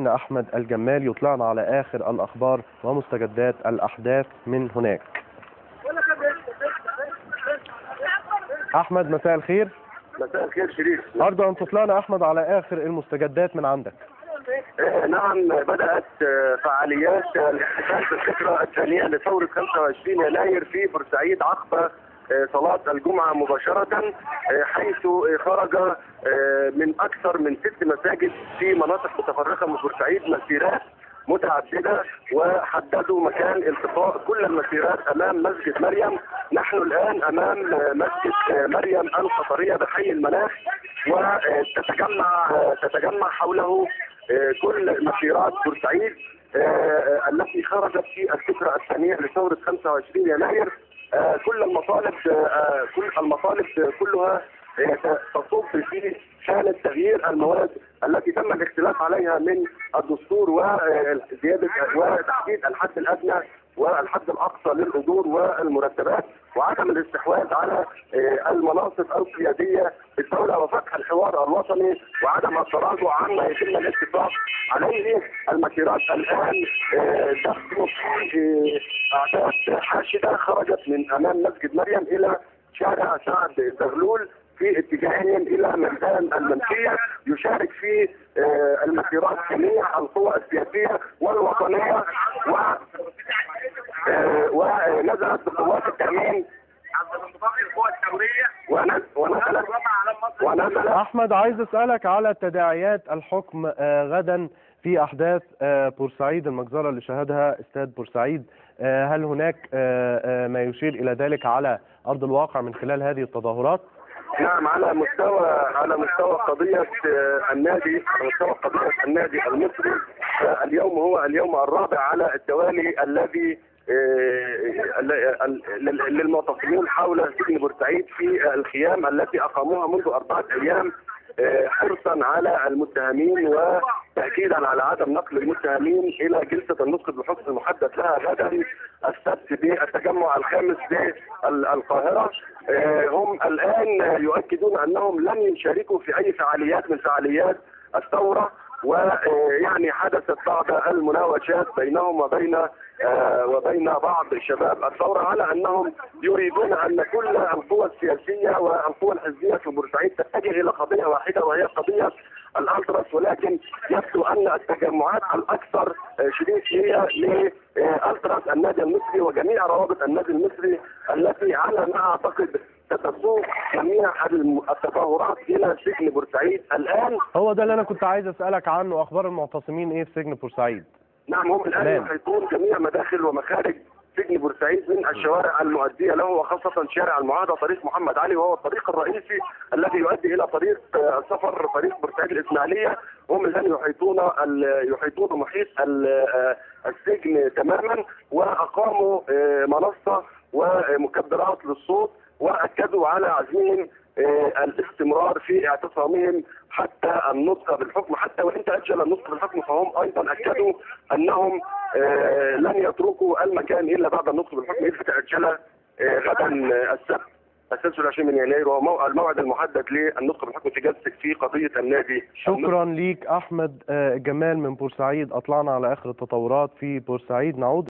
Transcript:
زميلنا أحمد الجمال يطلعنا على آخر الأخبار ومستجدات الأحداث من هناك. أحمد مساء الخير. مساء الخير شريف. أرجو أن تطلعنا أحمد على آخر المستجدات من عندك. نعم، بدأت فعاليات الاحتفال بالذكرى الثانية لثورة 25 يناير في بورسعيد عقب صلاة الجمعة مباشرة، حيث خرج من أكثر من 6 مساجد في مناطق متفرقة من بورسعيد مسيرات متعددة، وحددوا مكان التقاء كل المسيرات أمام مسجد مريم. نحن الآن أمام مسجد مريم القطرية بحي المناخ، وتتجمع حوله كل مسيرات بورسعيد التي خرجت في الذكرى الثانية لثورة 25 يناير. كل المطالب كلها تصب في حالة تغيير المواد التي تم الاختلاف عليها من الدستور، وزيادة وتحديد الحد الأدنى والحد الأقصى للأجور والمرتبات، وعدم الاستحواذ على المناصب القيادية في الدولة، وفتح الحوار الوطني، وعدم التراجع عما يتم الاتفاق عليه. المسيرات الآن تخرج في أعداد حاشدة خرجت من أمام مسجد مريم إلى شارع سعد زغلول في اتجاهين إلى ميدان المنشية. يشارك في المسيرات جميع القوى السياسية والوطنية، ونزلت بقوات التأمين ونزلت. أحمد، عايز أسألك على تداعيات الحكم غدا في أحداث بورسعيد، المجزرة اللي شهدها استاد بورسعيد. هل هناك ما يشير إلى ذلك على أرض الواقع من خلال هذه التظاهرات؟ نعم، على مستوى قضية النادي، المصري. اليوم هو اليوم الرابع على التوالي الذي للمعتصمين حول سجن بورسعيد في الخيام التي أقاموها منذ 4 أيام، حرصا على المتهمين وتأكيدا على عدم نقل المتهمين إلى جلسة النطق بالحكم المحدد لها غدا السبت بالتجمع الخامس بالقاهرة. هم الآن يؤكدون أنهم لن يشاركوا في أي فعاليات من فعاليات الثورة، ويعني حدثت بعض المناوشات بينهم وبين بعض شباب الثورة على أنهم يريدون أن كل القوى السياسية والقوى الحزبية في بورسعيد تتجه إلى قضية واحدة، وهي قضية الألتراس. ولكن يبدو أن التجمعات الأكثر شديد هي لألتراس النادي المصري وجميع روابط النادي المصري التي على ما أعتقد تتسوق جميع التظاهرات إلى سجن بورسعيد الآن. هو ده اللي أنا كنت عايز أسألك عنه، أخبار المعتصمين إيه في سجن بورسعيد؟ نعم، هم الآن يحيطون جميع مداخل ومخارج سجن بورسعيد من الشوارع المؤدية له، وخاصة شارع المعاهدة طريق محمد علي، وهو الطريق الرئيسي الذي يؤدي إلى طريق سفر طريق بورسعيد الإسماعيلية. هم الآن يحيطون محيط السجن تماما، وأقاموا منصة ومكبرات للصوت، وأكدوا على عزمهم الاستمرار في اعتصامهم حتى النطق بالحكم. حتى وإن تأجل النطق بالحكم فهم أيضا أكدوا أنهم لن يتركوا المكان إلا بعد النطق بالحكم إذا تأجل غدا السبت 26 من يناير، وهو الموعد المحدد للنطق بالحكم في جلسة في قضية النادي. شكرا ليك أحمد جمال من بورسعيد، أطلعنا على آخر التطورات في بورسعيد. نعود